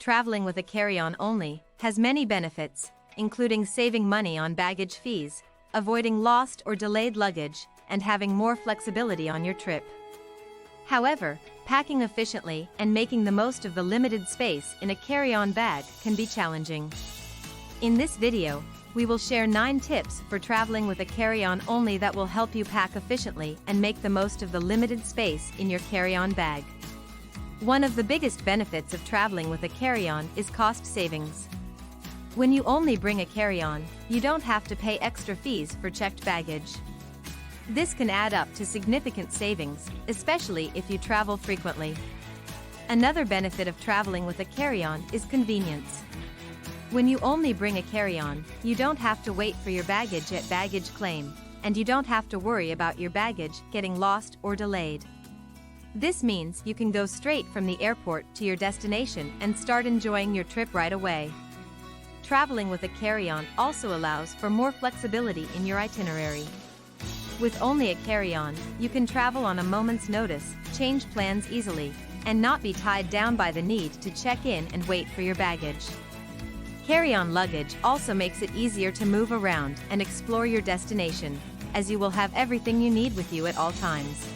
traveling with a carry-on only, has many benefits, including saving money on baggage fees, avoiding lost or delayed luggage, and having more flexibility on your trip. However, packing efficiently and making the most of the limited space in a carry-on bag can be challenging. In this video, we will share 9 tips for traveling with a carry-on only that will help you pack efficiently and make the most of the limited space in your carry-on bag. One of the biggest benefits of traveling with a carry-on is cost savings. When you only bring a carry-on, you don't have to pay extra fees for checked baggage. This can add up to significant savings, especially if you travel frequently. Another benefit of traveling with a carry-on is convenience. When you only bring a carry-on, you don't have to wait for your baggage at baggage claim, and you don't have to worry about your baggage getting lost or delayed. This means you can go straight from the airport to your destination and start enjoying your trip right away. Traveling with a carry-on also allows for more flexibility in your itinerary. With only a carry-on, you can travel on a moment's notice, change plans easily, and not be tied down by the need to check in and wait for your baggage. Carry-on luggage also makes it easier to move around and explore your destination, as you will have everything you need with you at all times.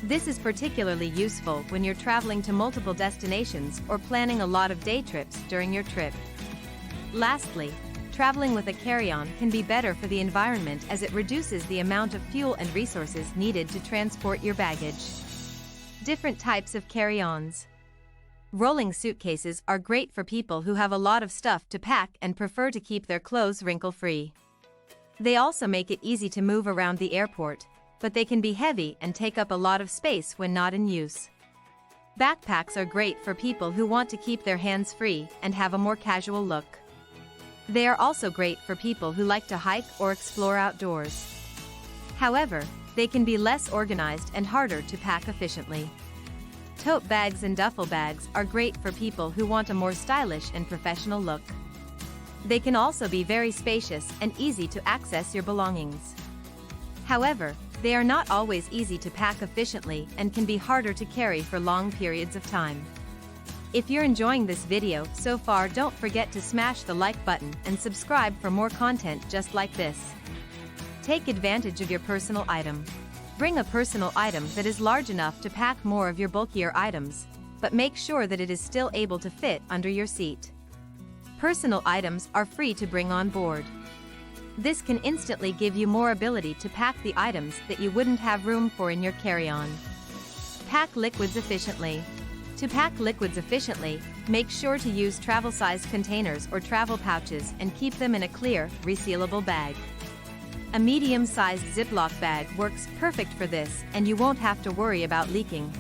This is particularly useful when you're traveling to multiple destinations or planning a lot of day trips during your trip. Lastly, traveling with a carry-on can be better for the environment as it reduces the amount of fuel and resources needed to transport your baggage. Different types of carry-ons. Rolling suitcases are great for people who have a lot of stuff to pack and prefer to keep their clothes wrinkle-free. They also make it easy to move around the airport, but they can be heavy and take up a lot of space when not in use. Backpacks are great for people who want to keep their hands free and have a more casual look. They are also great for people who like to hike or explore outdoors. However, they can be less organized and harder to pack efficiently. Tote bags and duffel bags are great for people who want a more stylish and professional look. They can also be very spacious and easy to access your belongings. However, they are not always easy to pack efficiently and can be harder to carry for long periods of time. If you're enjoying this video so far, don't forget to smash the like button and subscribe for more content just like this. Take advantage of your personal item. Bring a personal item that is large enough to pack more of your bulkier items, but make sure that it is still able to fit under your seat. Personal items are free to bring on board. This can instantly give you more ability to pack the items that you wouldn't have room for in your carry-on. Pack liquids efficiently. To pack liquids efficiently, make sure to use travel-sized containers or travel pouches and keep them in a clear, resealable bag. A medium-sized Ziploc bag works perfect for this, and you won't have to worry about leaking.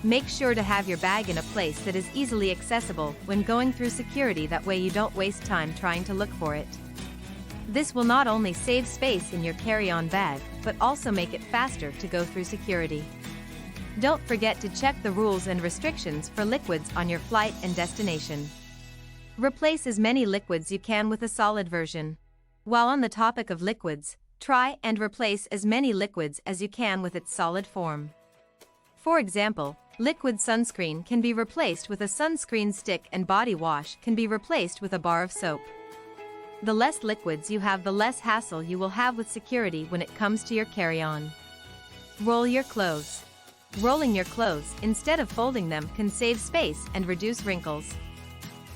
Make sure to have your bag in a place that is easily accessible when going through security, that way you don't waste time trying to look for it. This will not only save space in your carry-on bag, but also make it faster to go through security. Don't forget to check the rules and restrictions for liquids on your flight and destination. Replace as many liquids you can with a solid version. While on the topic of liquids, try and replace as many liquids as you can with its solid form. For example, liquid sunscreen can be replaced with a sunscreen stick, and body wash can be replaced with a bar of soap. The less liquids you have, the less hassle you will have with security when it comes to your carry-on. Roll your clothes. Rolling your clothes instead of folding them can save space and reduce wrinkles.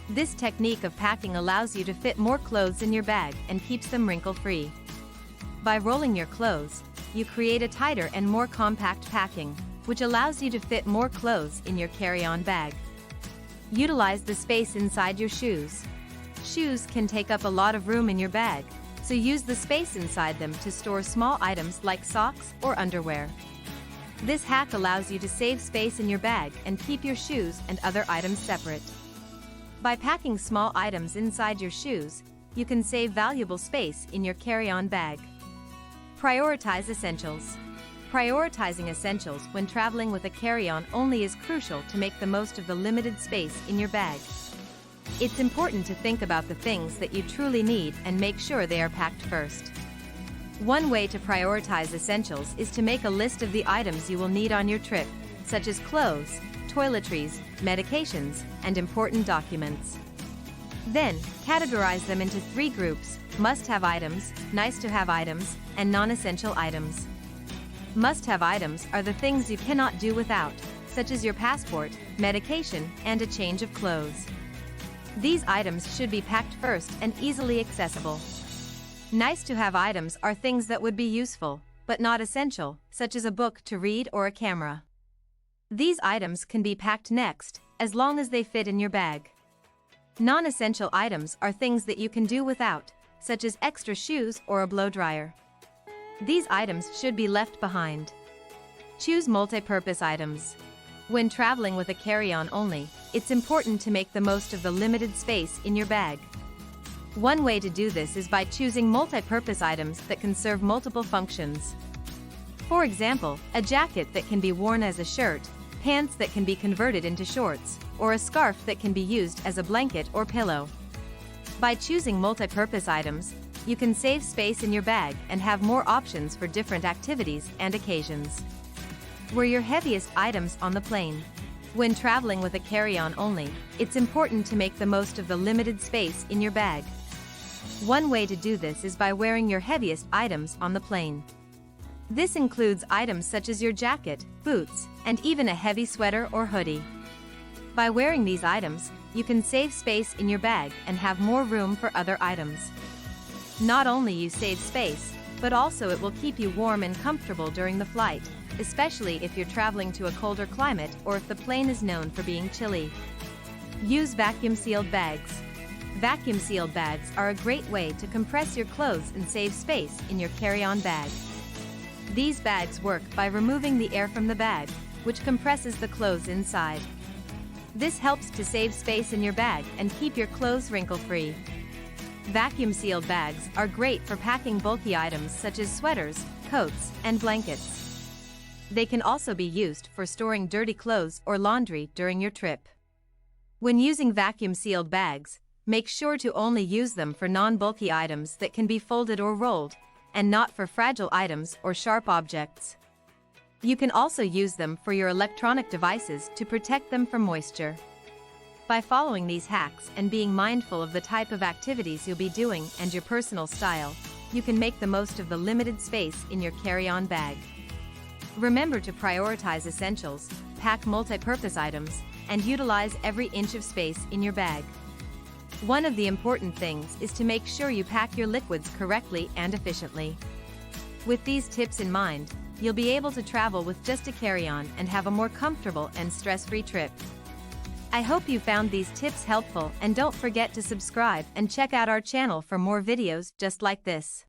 This technique of packing allows you to fit more clothes in your bag and keeps them wrinkle-free. By rolling your clothes, you create a tighter and more compact packing, which allows you to fit more clothes in your carry-on bag. Utilize the space inside your shoes. Shoes can take up a lot of room in your bag, so use the space inside them to store small items like socks or underwear. This hack allows you to save space in your bag and keep your shoes and other items separate. By packing small items inside your shoes, you can save valuable space in your carry-on bag. Prioritize essentials. Prioritizing essentials when traveling with a carry-on only is crucial to make the most of the limited space in your bag. It's important to think about the things that you truly need and make sure they are packed first. One way to prioritize essentials is to make a list of the items you will need on your trip, such as clothes, toiletries, medications, and important documents. Then, categorize them into 3 groups: must-have items, nice-to-have items, and non-essential items. Must-have items are the things you cannot do without, such as your passport, medication, and a change of clothes. These items should be packed first and easily accessible. Nice-to-have items are things that would be useful, but not essential, such as a book to read or a camera. These items can be packed next, as long as they fit in your bag. Non-essential items are things that you can do without, such as extra shoes or a blow dryer. These items should be left behind. Choose multi-purpose items. When traveling with a carry-on only, it's important to make the most of the limited space in your bag. One way to do this is by choosing multi-purpose items that can serve multiple functions. For example, a jacket that can be worn as a shirt, pants that can be converted into shorts, or a scarf that can be used as a blanket or pillow. By choosing multi-purpose items, you can save space in your bag and have more options for different activities and occasions. Were your heaviest items on the plane? When traveling with a carry-on only, it's important to make the most of the limited space in your bag. One way to do this is by wearing your heaviest items on the plane. This includes items such as your jacket, boots, and even a heavy sweater or hoodie. By wearing these items, you can save space in your bag and have more room for other items. Not only you save space, but also it will keep you warm and comfortable during the flight, especially if you're traveling to a colder climate or if the plane is known for being chilly. Use vacuum-sealed bags. Vacuum-sealed bags are a great way to compress your clothes and save space in your carry-on bag. These bags work by removing the air from the bag, which compresses the clothes inside. This helps to save space in your bag and keep your clothes wrinkle-free. Vacuum-sealed bags are great for packing bulky items such as sweaters, coats, and blankets. They can also be used for storing dirty clothes or laundry during your trip. When using vacuum-sealed bags, make sure to only use them for non-bulky items that can be folded or rolled, and not for fragile items or sharp objects. You can also use them for your electronic devices to protect them from moisture. By following these hacks and being mindful of the type of activities you'll be doing and your personal style, you can make the most of the limited space in your carry-on bag. Remember to prioritize essentials, pack multi-purpose items, and utilize every inch of space in your bag. One of the important things is to make sure you pack your liquids correctly and efficiently. With these tips in mind, you'll be able to travel with just a carry-on and have a more comfortable and stress-free trip. I hope you found these tips helpful, and don't forget to subscribe and check out our channel for more videos just like this.